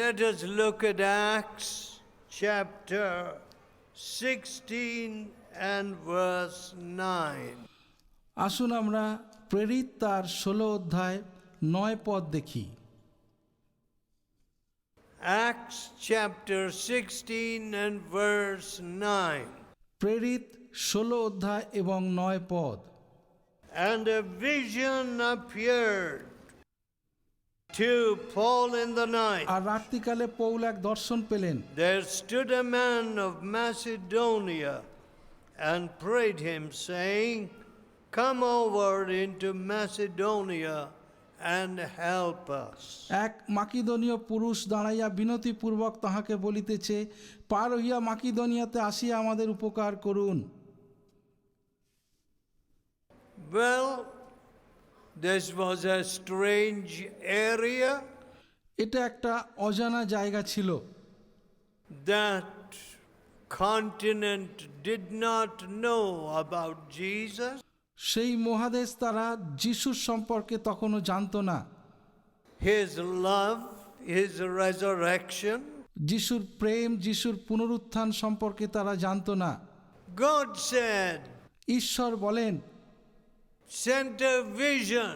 Let us look at Acts chapter 16 and verse 9. আসুন আমরা প্রেরিত তার 16 অধ্যায় 9 পদ দেখি। Acts chapter 16 and verse 9. প্রেরিত 16 অধ্যায় এবং 9 পদ। And a vision appeared to Paul in the night. আর রাত্রিকালে পৌল এক দর্শন পেলেন। There stood a man of Macedonia and prayed him, saying, Come over into Macedonia and help us. এক মাকিদনীয় পুরুষ দাঁড়াইয়া বিনতিপূর্বক তাহাকে বলিতেছে, পার হইয়া মাকিদনিয়াতে আসিয়া আমাদের উপকার করুন। Well, this was a strange area. এটা একটা অজানা জায়গা ছিল। That continent did not know about Jesus. সেই মহাদেশ তারা যিশুর সম্পর্কে তখনও জানতো না। His love, his resurrection. যিশুর প্রেম, যিশুর পুনরুত্থান সম্পর্কে তারা জানতো না। God said, ঈশ্বর বলেন, send a vision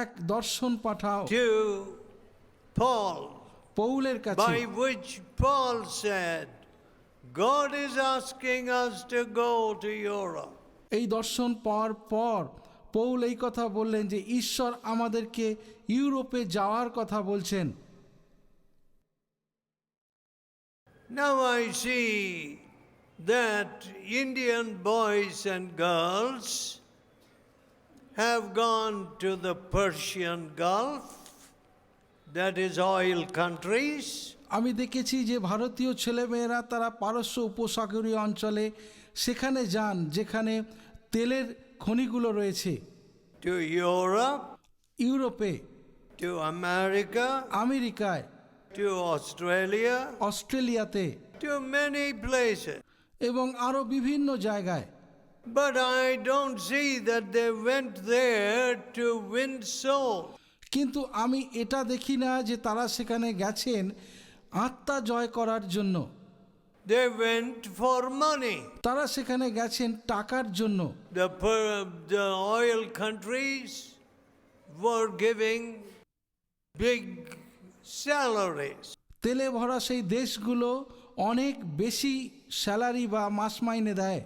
এক দর্শন পাঠাও to Paul, পৌলের কাছে, by which Paul said, God is asking us to go to Europe. এই দর্শন পাওয়ার পর পৌল এই কথা বললেন যে ঈশ্বর আমাদেরকে ইউরোপে যাওয়ার কথা বলছেন। Now I see that Indian boys and girls have gone to the Persian Gulf, that is oil countries. আমি দেখেছি যে ভারতীয় ছেলেমেয়েরা তারা পারস্য উপসাগরীয় অঞ্চলে সেখানে যান যেখানে তেলের খনিগুলো রয়েছে। To Europe, ইউরোপে, to America, আমেরিকায়, to Australia, অস্ট্রেলিয়াতে to many places. এবং আরও বিভিন্ন জায়গায়। But I don't see that they went there to win souls. কিন্তু আমি এটা দেখি না যে তারা সেখানে গেছেন আত্মা জয় করার জন্য। They went for money. তারা সেখানে গেছেন টাকার জন্য। The oil countries were giving big salaries. তেলে ভরা সেই দেশগুলো অনেক বেশি স্যালারি বা মাস মাইনে দেয়।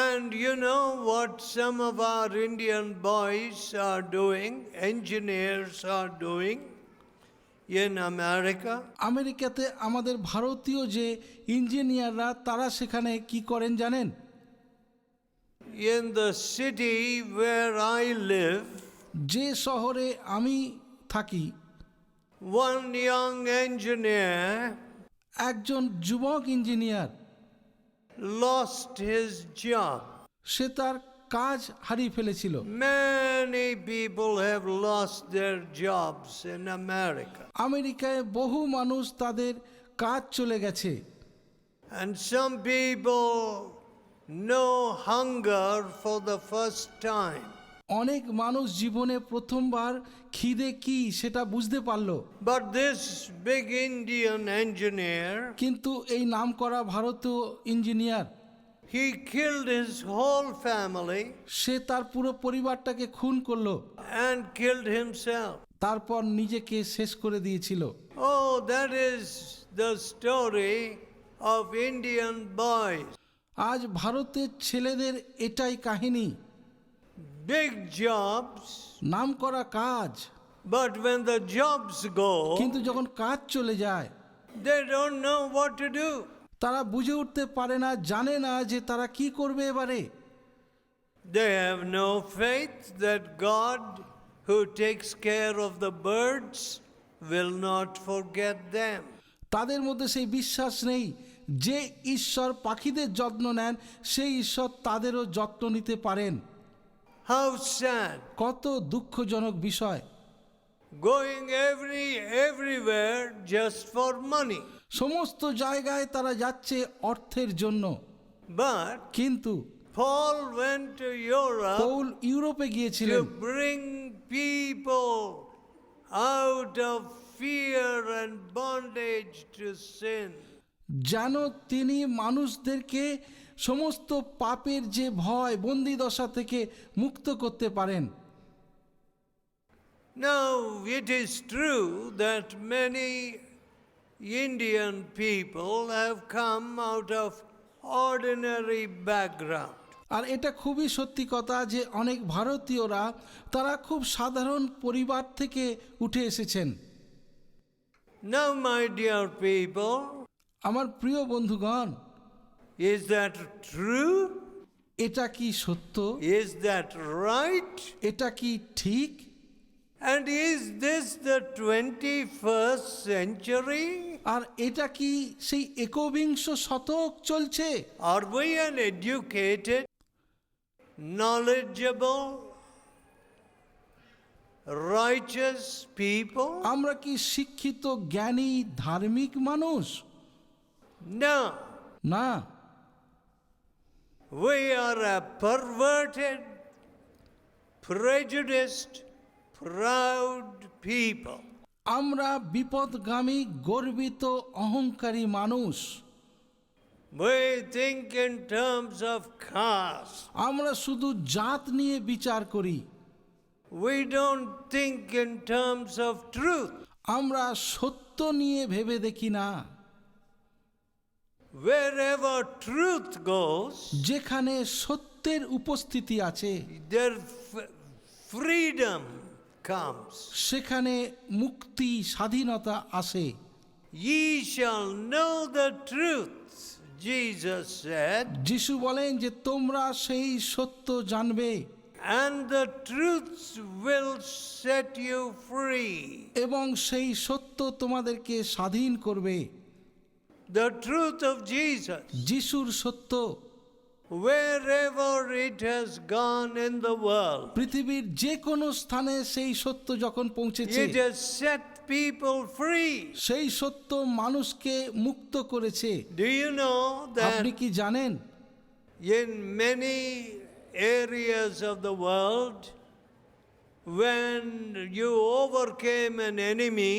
And you know what some of our Indian boys are doing, engineers are doing in America? আমেরিকাতে আমাদের ভারতীয় যে ইঞ্জিনিয়াররা তারা সেখানে কি করেন জানেন? In the city where I live, যে শহরে আমি থাকি, one young engineer একজন যুবক ইঞ্জিনিয়ার lost his job. সে তার কাজ হারিয়ে ফেলেছিল। Many people have lost their jobs in America. আমেরিকায় বহু মানুষ তাদের কাজ চলে গেছে। And some people know hunger for the first time. অনেক মানুষ জীবনে প্রথমবার খিদে কি সেটা বুঝতে পারলো। But this big Indian engineer, কিন্তু এই নামকরা ভারতীয় engineer, he killed his whole family সে তার পুরো পরিবারটাকে খুন করলো and killed himself. তারপর নিজেকে শেষ করে দিয়েছিল। Oh, that is the story of Indian boys. আজ ভারতের ছেলেদের এটাই কাহিনী। Big jobs, নামকরা কাজ, but when the jobs go, কিন্তু যখন কাজ চলে যায় they don't know what to do. তারা বুঝে উঠতে পারে না, জানে না যে তারা কি করবে এবারে। They have no faith that God, who takes care of the birds, will not forget them. তাদের মধ্যে সেই বিশ্বাস নেই যে ঈশ্বর পাখিদের যত্ন নেন, সেই ঈশ্বর তাদেরও যত্ন নিতে পারেন। How sad. কত দুঃখজনক বিষয়। Going everywhere just for money. সমস্ত জায়গায় তারা যাচ্ছে অর্থের জন্য। But কিন্তু Paul went to Europe Paul ইউরোপে গিয়েছিলেন to bring people out of fear and bondage to sin. যেন তিনি মানুষদেরকে সমস্ত পাপের যে ভয় বন্দি দশা থেকে মুক্ত করতে পারেন। Now, it is true that many Indian people have come out of ordinary background. আর এটা খুবই সত্যি কথা যে অনেক ভারতীয়রা তারা খুব সাধারণ পরিবার থেকে উঠে এসেছেন। Now, my dear people, আমার প্রিয় বন্ধুগণ, is that true? এটা কি সত্য? Is that right? এটা কি ঠিক? And is this the 21st century? আর এটা কি সেই একবিংশ শতক চলছে? Are we an educated, knowledgeable, righteous people? আমরা কি শিক্ষিত, জ্ঞানী, ধার্মিক মানুষ? No. না, We are a perverted, prejudiced, proud people. আমরা বিপদগামী, গর্বিত, অহংকারী মানুষ। We think in terms of caste. আমরা শুধু জাত নিয়ে বিচার করি। We don't think in terms of truth. আমরা সত্য নিয়ে ভেবে দেখি না। Wherever truth goes, যেখানে সত্যের উপস্থিতি আছে there freedom comes. সেখানে মুক্তি, স্বাধীনতা আসে। Ye shall know the truth, Jesus said, যিশু বলেন যে তোমরা সেই সত্য জানবে and the truth will set you free. এবং সেই সত্য তোমাদেরকে স্বাধীন করবে। The truth of Jesus, যিশুর সত্য wherever it has gone in the world, পৃথিবীর যে কোনো স্থানে সেই সত্য যখন পৌঁছেছে it has set people free. সেই সত্য মানুষকে মুক্ত করেছে। Do you know আপনি that কি জানেন in many areas of the world, when you overcame an enemy,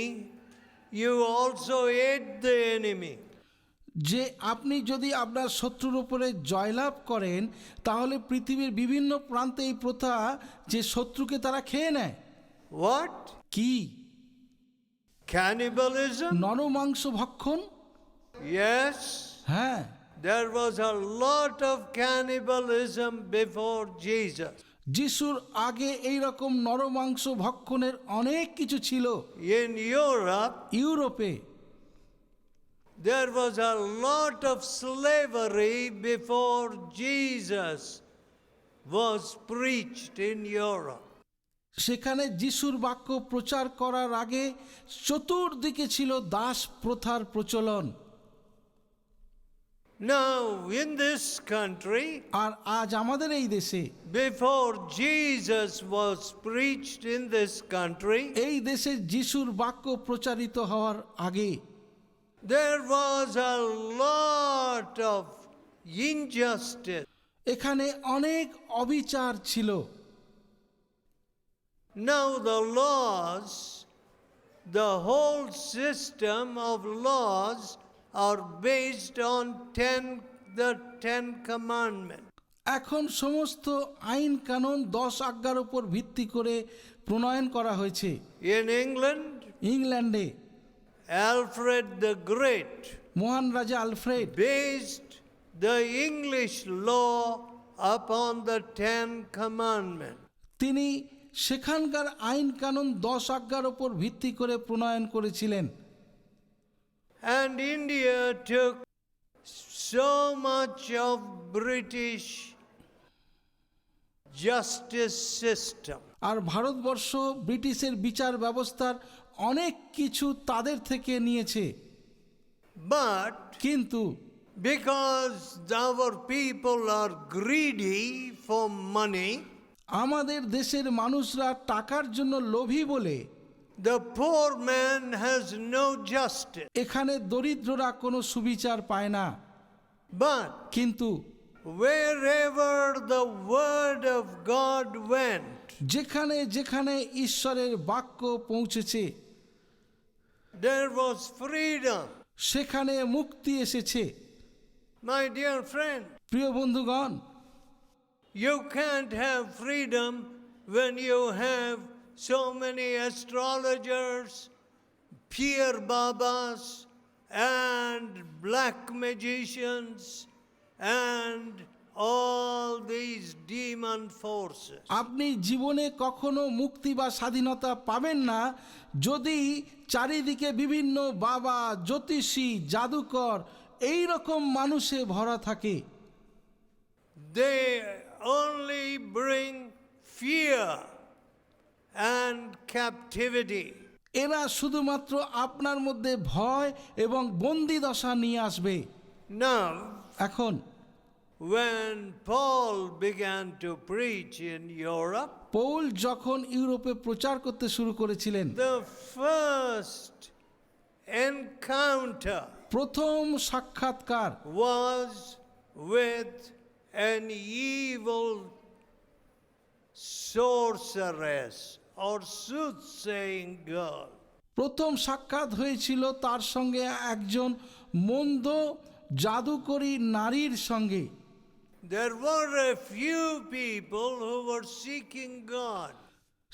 you also ate the enemy? যে আপনি যদি আপনার শত্রুর উপরে জয়লাভ করেন তাহলে পৃথিবীর বিভিন্ন প্রান্তে এই প্রথা যে শত্রুকে তারা খেয়ে নেয়। What? কি? Cannibalism? নরমাংস ভক্ষণ? Yes. হ্যাঁ, There was a lot of cannibalism before Jesus. যিশুর আগে এই রকম নরমাংস ভক্ষণের অনেক কিছু ছিল। In Europe, ইউরোপে there was a lot of slavery before Jesus was preached in Europe. সেখানে যিশুর বাক্য প্রচার করার আগে চতুর্দিকে ছিল দাস প্রথার প্রচলন। Now, in this country, আর আজ আমাদের এই দেশে, before Jesus was preached in this country, এই দেশে যিশুর বাক্য প্রচারিত হওয়ার আগে there was a lot of injustice. এখানে অনেক অবিচার ছিল। Now the laws, the whole system of laws are based on the 10 commandments. এখন সমস্ত আইন কানুন 10 আজ্ঞার উপর ভিত্তি করে প্রণয়ন করা হয়েছে। In England, ইংল্যান্ডে Alfred the Great মহান রাজা Alfred based the English law upon the 10 commandments. তিনি সেখানকার আইন কানুন 10 আজ্ঞার উপর ভিত্তি করে প্রণয়ন করেছিলেন। And India took so much of British justice system. আর ভারতবর্ষ ব্রিটিশের বিচার ব্যবস্থার অনেক কিছু তাদের থেকে নিয়েছে। But কিন্তু because our people are greedy for money, আমাদের দেশের মানুষরা টাকার জন্য লোভী বলে the poor man has no justice. এখানে দরিদ্ররা কোনো সুবিচার পায় না। But কিন্তু wherever the word of God went, যেখানে যেখানে ঈশ্বরের বাক্য পৌঁছেছে, There was freedom. সেখানে মুক্তি এসেছে। My dear friend, প্রিয় বন্ধুগণ, you can't have freedom when you have so many astrologers, Peer Babas, and black magicians, and all these demon forces. আপনি জীবনে কখনো মুক্তি বা স্বাধীনতা পাবেন না যদি চারিদিকে বিভিন্ন বাবা, জ্যোতিষী, জাদুকর এই রকম মানুষে ভরা থাকে। They only bring fear and captivity. এরা শুধুমাত্র আপনার মধ্যে ভয় এবং বন্দি দশা নিয়ে আসবে। Now, এখন when Paul began to preach in Europe, Paul যখন ইউরোপে প্রচার করতে শুরু করেছিলেন, the first encounter প্রথম সাক্ষাৎকার was with an evil sorceress or soothsaying girl. প্রথম সাক্ষাৎ হয়েছিল তার সঙ্গে একজন মন্দ জাদুকরী নারীর সঙ্গে। There were a few people who were seeking God.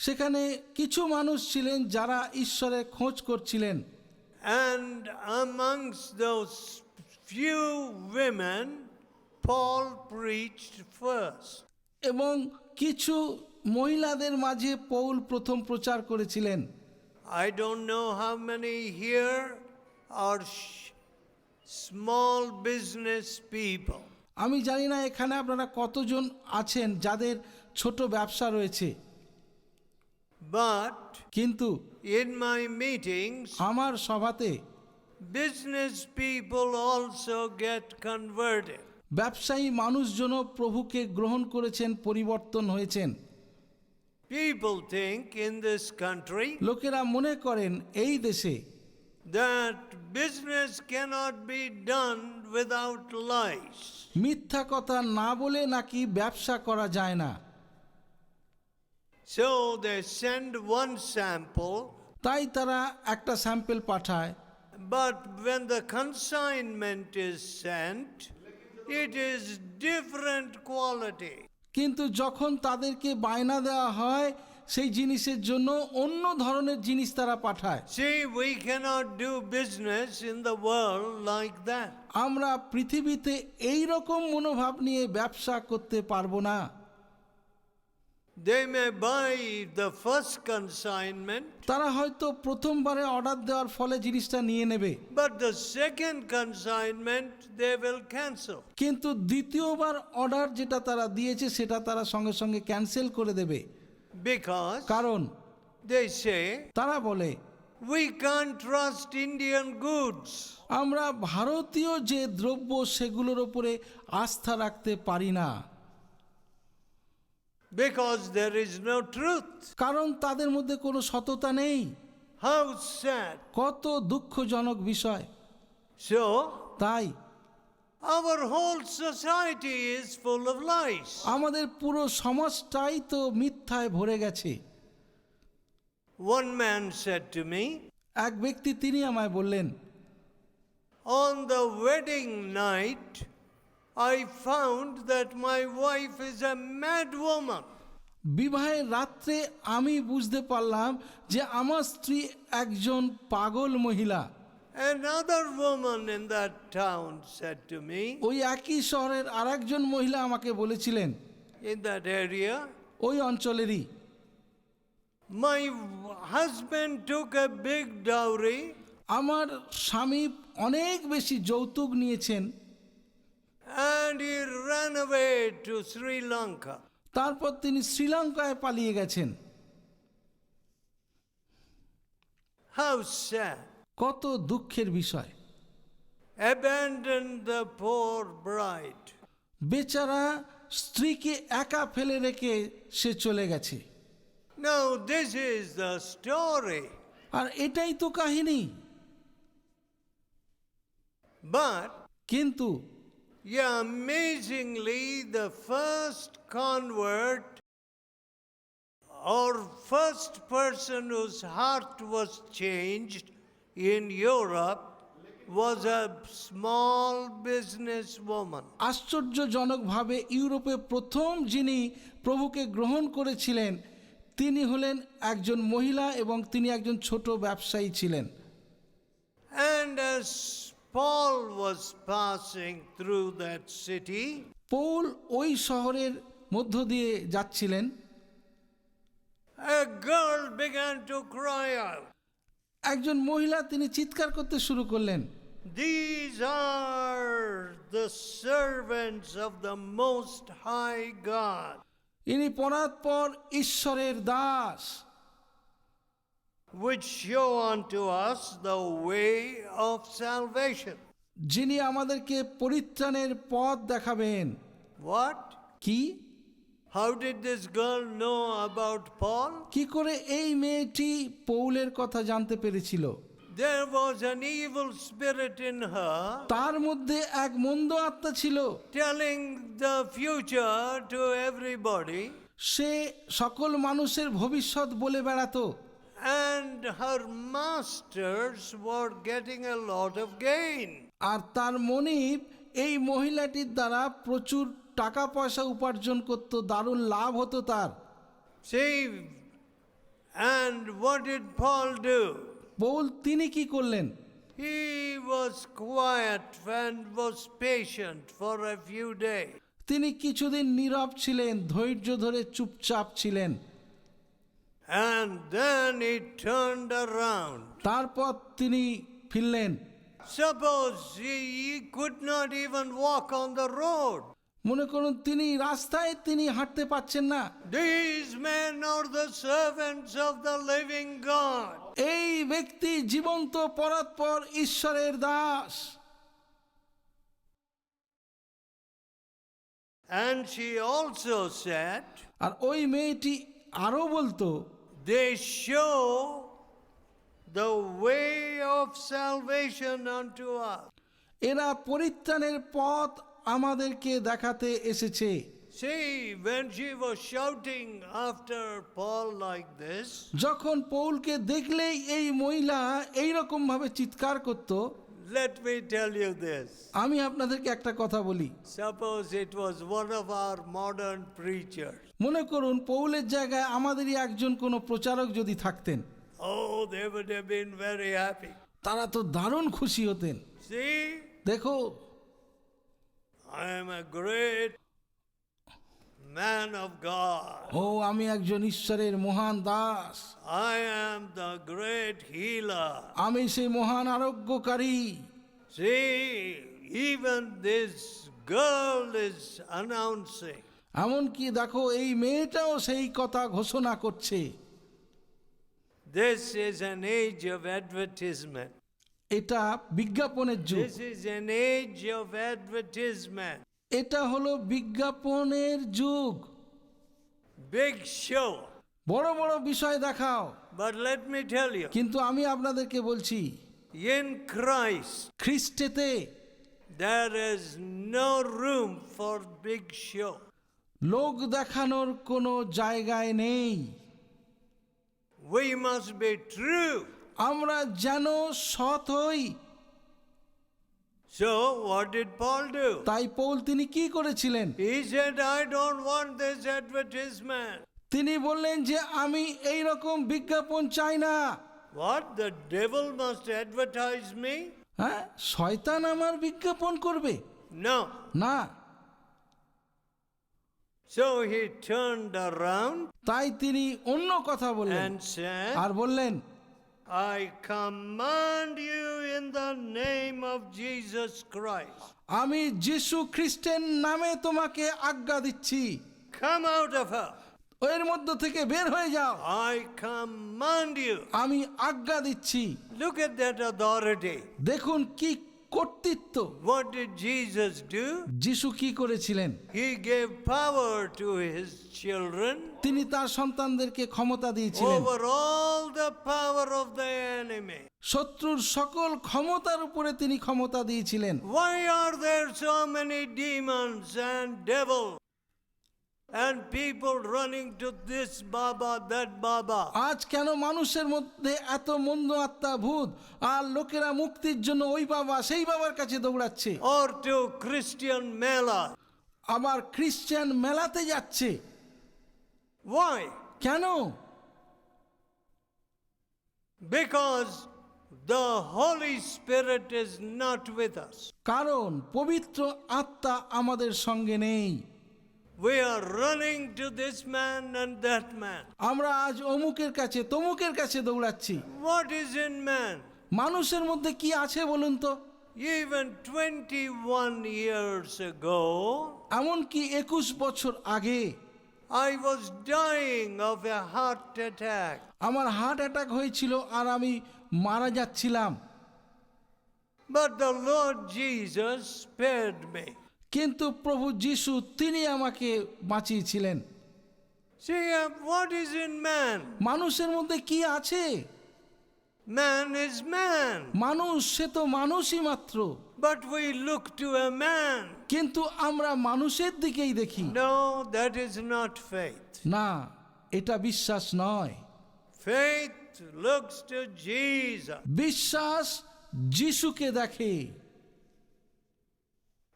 সেখানে কিছু মানুষ ছিলেন যারা ঈশ্বরের খোঁজ করছিলেন। And amongst those few women, Paul preached first. এবং কিছু মহিলাদের মাঝে পৌল প্রথম প্রচার করেছিলেন। I don't know how many here are small business people. আমি জানি না এখানে আপনারা কতজন আছেন যাদের ছোট ব্যবসা রয়েছে, But কিন্তু in my meetings, আমার সভাতে business people also get converted. ব্যবসায়ী মানুষজনও প্রভুকে গ্রহণ করেছেন, পরিবর্তন হয়েছেন। People think in this country লোকেরা মনে করেন এই দেশে that business cannot be done without lies. মিথ্যা কথা না বলে নাকি ব্যবসা করা যায় না। So they send one sample, তাই তারা একটা স্যাম্পল পাঠায়, but when the consignment is sent, it is different quality. কিন্তু যখন তাদেরকে বায়না দেওয়া হয় সেই জিনিসের জন্য অন্য ধরনের জিনিস তারা পাঠায়। See, we cannot do business in the world like that. আমরা পৃথিবীতে এই রকম মনোভাব নিয়ে ব্যবসা করতে পারবো না। They may buy the first consignment, তারা হয়তো প্রথমবারে অর্ডার দেওয়ার ফলে জিনিসটা নিয়ে নেবে, but the second consignment they will cancel. কিন্তু দ্বিতীয়বার অর্ডার যেটা তারা দিয়েছে সেটা তারা সঙ্গে সঙ্গে ক্যান্সেল করে দেবে। Because কারণ they say, তারা বলে we can't trust Indian goods. আমরা ভারতীয় যে দ্রব্য সেগুলোর উপরে আস্থা রাখতে পারি না, Because there is no truth. কারণ তাদের মধ্যে কোনো সততা নেই। How sad. কত দুঃখজনক বিষয়। So, তাই our whole society is full of lies. আমাদের পুরো সমাজটাই তো মিথ্যায় ভরে গেছে। One man said to me, এক ব্যক্তি তিনি আমায় বললেন, on the wedding night, I found that my wife is a mad woman. বিবাহের রাত্রে আমি বুঝতে পারলাম যে আমার স্ত্রী একজন পাগল মহিলা। Another woman in that town said to me, ওই একই শহরের আরেকজন মহিলা আমাকে বলেছিলেন, in that area, ওই অঞ্চলেরই, my husband took a big dowry আমার স্বামী অনেক বেশি যৌতুক নিয়েছেন, and he ran away to Sri Lanka. তারপর তিনি শ্রীলঙ্কায় পালিয়ে গেছেন। How sad. কত দুঃখের বিষয়। Abandoned the poor bride. বেচারা স্ত্রীকে একা ফেলে রেখে সে চলে গেছে। Now this is the story. আর এটাই তো কাহিনী। But কিন্তু yeah, amazingly, the first convert or first person whose heart was changed in Europe was a small business woman. আশ্চর্যজনকভাবে ইউরোপে প্রথম যিনি প্রভুকে গ্রহণ করেছিলেন তিনি হলেন একজন মহিলা এবং তিনি একজন ছোট ব্যবসায়ী ছিলেন। And as Paul was passing through that city, Paul ওই শহরের মধ্য দিয়ে যাচ্ছিলেন, a girl began to cry out. একজন মহিলা তিনি চিৎকার করতে শুরু করলেন, These are the servants of the Most High God, ইনি পরাৎপর ঈশ্বরের Das, which show unto us the way of salvation. যিনি আমাদেরকে পরিত্রাণের পথ দেখাবেন। What? কি? How did this girl know about Paul? কি করে এই মেয়েটি পৌলের কথা জানতে পেরেছিল? There was an evil spirit in her তার মধ্যে এক মন্দ আত্মা ছিল, telling the future to everybody, সে সকল মানুষের ভবিষ্যৎ বলে বেড়াতো, and her masters were getting a lot of gain. আর তার মনিব এই মহিলাটির দ্বারা প্রচুর টাকা পয়সা উপার্জন করত, দারুণ লাভ হতো তার। See, and what did Paul do? Paul তিনি কি করলেন? He was quiet and was patient for a few days. তিনি কিছুদিন নীরব ছিলেন, ধৈর্য ধরে চুপচাপ ছিলেন। And then he turned around. তারপর তিনি ফিরলেন। Suppose he could not even walk on the road. মনে করুন তিনি রাস্তায় তিনি হাঁটতে পারছেন না। These men are the servants of the living God. এই ব্যক্তি জীবন্ত পরাৎপর ঈশ্বরের Das. And she also said, আর ওই মেয়েটি আরো বলতো, they show the way of salvation unto us. এরা পরিত্রাণের পথ আমাদেরকে দেখাতে এসেছে। See, when she was shouting after Paul like this, যখন পৌলকে দেখলেই এই মহিলা এই রকম ভাবে চিৎকার করত, let me tell you this. আমি আপনাদেরকে একটা কথা বলি। Suppose it was one of our modern preachers. মনে করুন পৌলের জায়গায় আমাদেরই একজন কোনো প্রচারক যদি থাকতেন, Oh, they would have been very happy. তারা তো দারুণ খুশি হতেন। See, দেখো, I am a great man of God. ও আমি একজন ঈশ্বরের মহান Das, I am the great healer. আমি সেই মহান আরোগ্যকারী। See, even this girl is announcing. এমনকি দেখো এই মেয়েটাও সেই কথা ঘোষণা করছে। This is an age of advertisement. এটা বিজ্ঞাপনের যুগ, This is an age of advertisement. এটা হলো বিজ্ঞাপনের যুগ। Big show. বড় বড় বিষয় দেখাও। But let me tell you, কিন্তু আমি আপনাদেরকে বলছি, in Christ, খ্রিস্টেতে there is no room for big show. লোক দেখানোর কোনো জায়গায় নেই। We must be true. আমরা যেন সৎ হই। So, what did Paul do? তাই পৌল তিনি কি করেছিলেন? He said, I don't want this advertisement. তিনি বললেন যে আমি এই রকম বিজ্ঞাপন চাই না। What? The devil must advertise me? হ্যাঁ, শয়তান আমার বিজ্ঞাপন করবে? No. না। So he turned around তাই তিনি অন্য কথা বললেন and said, আর বললেন, I command you in the name of Jesus Christ. আমি যিশু খ্রিস্টের নামে তোমাকে আজ্ঞা দিচ্ছি, Come out of her. এর মধ্য থেকে বের হয়ে যাও। I command you. আমি আজ্ঞা দিচ্ছি। Look at that authority. দেখুন কি কর্তৃত্ব। What did Jesus do? যিশু কি করেছিলেন? He gave power to his children তিনি তার সন্তানদেরকে ক্ষমতা দিয়েছিলেন over all the power of the enemy. শত্রুর সকল ক্ষমতার উপরে তিনি ক্ষমতা দিয়েছিলেন। Why are there so many demons and devils? And people running to this Baba, that Baba. আজ কেন মানুষের মধ্যে এত মন্দ আত্মা ভূত আর লোকেরা মুক্তির জন্য ওই বাবা সেই বাবার কাছে দৌড়াচ্ছে, Or to Christian Mela. আবার খ্রিস্টান মেলাতে যাচ্ছে? Why? কেন? Because the Holy Spirit is not with us. কারণ পবিত্র আত্মা আমাদের সঙ্গে নেই। We are running to this man and that man. আমরা আজ অমুকের কাছে তমুকের কাছে দৌড়াচ্ছি। What is in man? মানুষের মধ্যে কি আছে বলুন তো? Even 21 years ago, এমনকি 21 বছর আগে I was dying of a heart attack. আমার হার্ট অ্যাটাক হয়েছিল আর আমি মারা যাচ্ছিলাম, But the Lord Jesus spared me. কিন্তু প্রভু যিশু তিনি আমাকে বাঁচিয়েছিলেন। See, what is in man? মানুষের মধ্যে কি আছে? Man is man. মানুষ সে তো মানুষই মাত্র, But we look to a man. কিন্তু আমরা মানুষের দিকেই দেখি। No, that is not faith. না, এটা বিশ্বাস নয়। Faith looks to Jesus. বিশ্বাস যিশুকে দেখে।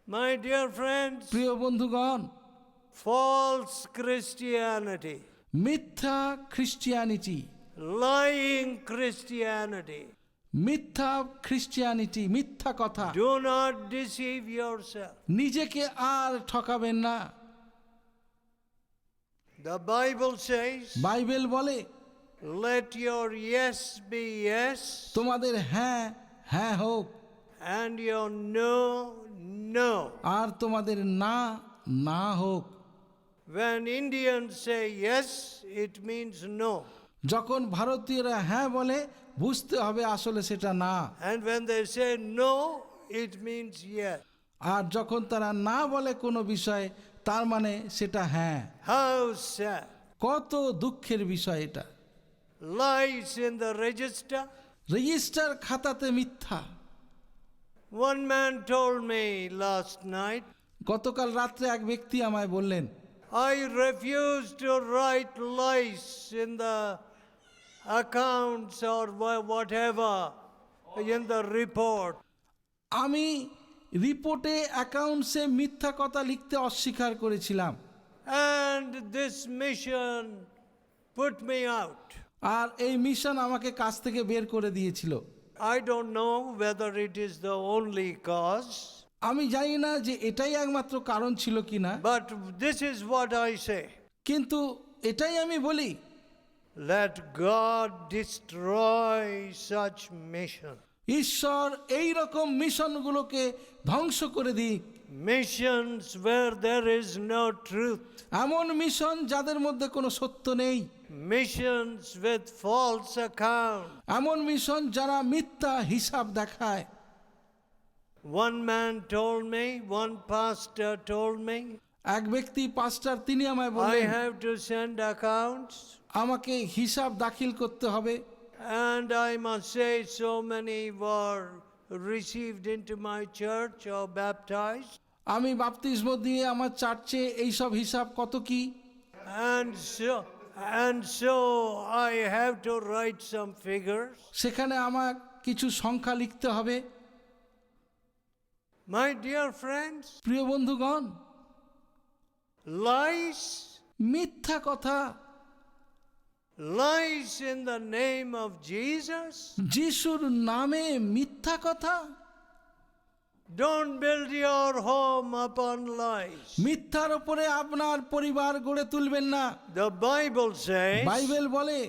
My dear friends, প্রিয় বন্ধুগণ, false Christianity, মিথ্যা খ্রিস্টিয়ানিটি, lying Christianity, মিথ্যা খ্রিস্টিয়ানিটি, মিথ্যা কথা, do not deceive yourself. নিজেকে আর ঠকাবেন না। The Bible says, বাইবেল বলে let your yes be yes তোমাদের হ্যাঁ হ্যাঁ হোক and your no, no. আর তোমাদের না না হোক। When Indians say yes, it means no. যখন ভারতীয়রা হ্যাঁ বলে বুঝতে হবে আসলে সেটা না, And when they say no, it means yes. আর যখন তারা না বলে কোনো বিষয় তার মানে সেটা হ্যাঁ। How sad. কত দুঃখের বিষয় এটা। Lies in the register. Register খাতাতে মিথ্যা। One man told me last night, গতকাল রাত্রে এক ব্যক্তি আমায় বললেন, I refuse to write lies in the accounts or whatever in the report. আমি রিপোর্টে অ্যাকাউন্টসে মিথ্যা কথা লিখতে অস্বীকার করেছিলাম, And this mission put me out. আর এই মিশন আমাকে কাজ থেকে বের করে দিয়েছিল। I don't know whether it is the only cause, আমি জানি না যে এটাই একমাত্র কারণ ছিল কিনা, but this is what I say. কিন্তু এটাই আমি বলি, Let God destroy such mission. ঈশ্বর এই রকম মিশনগুলোকে ধ্বংস করে দিক। Missions where there is no truth. এমন মিশন যাদের মধ্যে কোনো সত্য নেই, Missions with false account. এমন মিশন যারা মিথ্যা হিসাব দেখায়। One man told me, one pastor told me, এক ব্যক্তি পাস্টার তিনি আমায় I বললেন have to send accounts আমাকে হিসাব দাখিল করতে হবে, and I must say so many were received into my church or baptized. আমি বাপ্তিস্ম দিয়ে আমার চার্চে এইসব হিসাব কত কি, And so I have to write some figures. সেখানে আমার কিছু সংখ্যা লিখতে হবে। My dear friends, প্রিয় বন্ধুগণ, lies, মিথ্যা কথা, lies in the name of Jesus. যিশুর নামে মিথ্যা কথা, Don't build your home upon lies. মিথ্যার উপরে আপনার পরিবার গড়ে তুলবেন না। The Bible says, বাইবেল বলে,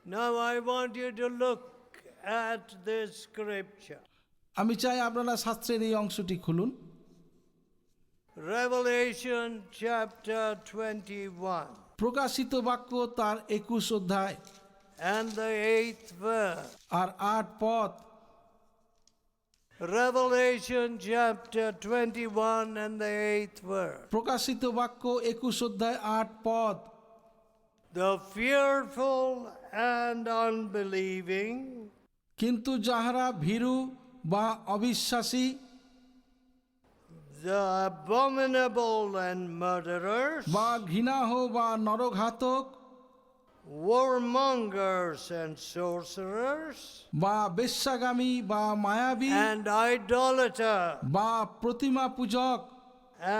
now I want you to look at this scripture. আমি চাই আপনারা শাস্ত্রের এই অংশটি খুলুন। Revelation chapter 21 প্রকাশিত বাক্য তার 21 অধ্যায় and the 8th verse. আর 8 পদ। Revelation chapter 21 and the 8th verse. প্রকাশিত বাক্য 21 অধ্যায় 8 পদ। The fearful and unbelieving, কিন্তু যাহারা ভীরু বা অবিশ্বাসী, the abominable and murderers, বা ঘৃণাহ বা নরঘাতক, warmongers and sorcerers, বা বেশ্যাগামী বা মায়াবী, and idolater, বা প্রতিমা পূজক,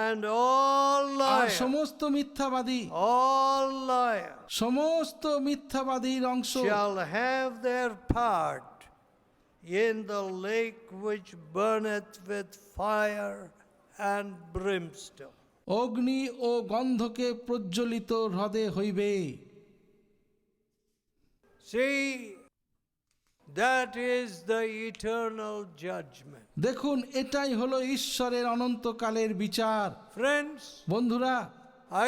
and all আর liars, সমস্ত মিথ্যাবাদী, all liars সমস্ত মিথ্যাবাদীর অংশ shall have their part in the lake which burneth with fire and brimstone. অগ্নি ও গন্ধকে প্রজ্বলিত হ্রদে হইবে। See, that is the eternal judgment. দেখুন, এটাই হলো ঈশ্বরের অনন্তকালের বিচার। Friends, বন্ধুরা,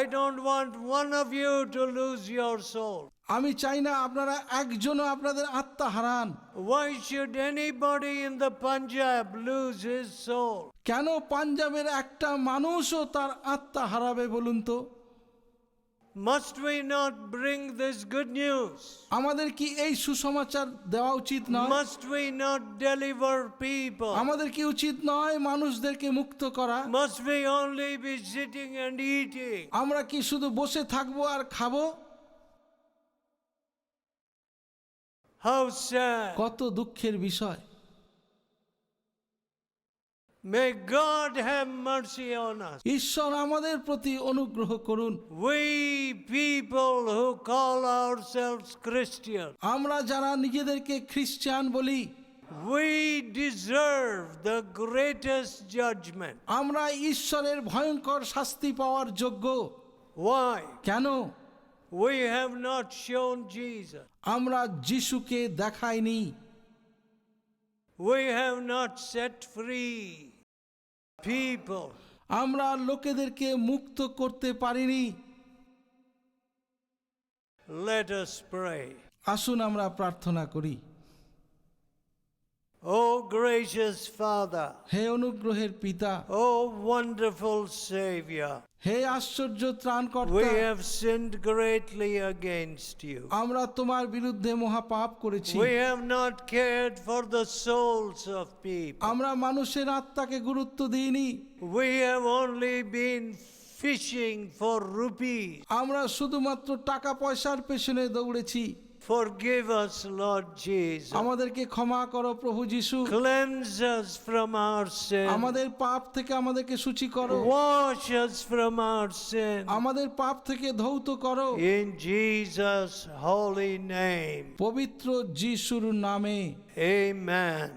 I don't want one of you to lose your soul. আমি চাই না আপনারা একজনও আপনাদের আত্মা হারান। Why should anybody in the Punjab lose his soul? কেন পাঞ্জাবের একটা মানুষও তার আত্মা হারাবে বলুন তো? Must we not bring this good news? আমাদের কি এই সুসমাচার দেওয়া উচিত নয়? Must we not deliver people? আমাদের কি উচিত নয় মানুষদেরকে মুক্ত করা? Must we only be sitting and eating? আমরা কি শুধু বসে থাকবো আর খাবো? How sad. কত দুঃখের বিষয়। May God have mercy on us. ঈশ্বর আমাদের প্রতি অনুগ্রহ করুন। We people who call ourselves Christians, আমরা যারা নিজেদেরকে খ্রিস্টান বলি, we deserve the greatest judgment. আমরা ঈশ্বরের ভয়ঙ্কর শাস্তি পাওয়ার যোগ্য। Why? কেন? We have not shown Jesus. আমরা যিশুকে দেখাইনি। We have not set free people. আমরা লোকেদেরকে মুক্ত করতে পারিনি। Let us pray. আসুন আমরা প্রার্থনা করি। Oh gracious Father, হে অনুগ্রহের পিতা, oh wonderful Savior, হে আশ্চর্য we ত্রাণকর্তা, have sinned greatly against you. আমরা তোমার বিরুদ্ধে মহাপাপ করেছি। We have not cared for the souls of people. আমরা মানুষের আত্মাকে গুরুত্ব দিইনি। We have only been fishing for rupees. আমরা শুধুমাত্র টাকা পয়সার পেছনে দৌড়েছি। Forgive us, Lord Jesus. আমাদেরকে ক্ষমা করো প্রভু যিশু। Cleanse us from our sin. আমাদের পাপ থেকে আমাদেরকে সূচি করো। Wash us from our sin. আমাদের পাপ থেকে ধৌত করো। In Jesus' holy name. পবিত্র যিশুর নামে Amen.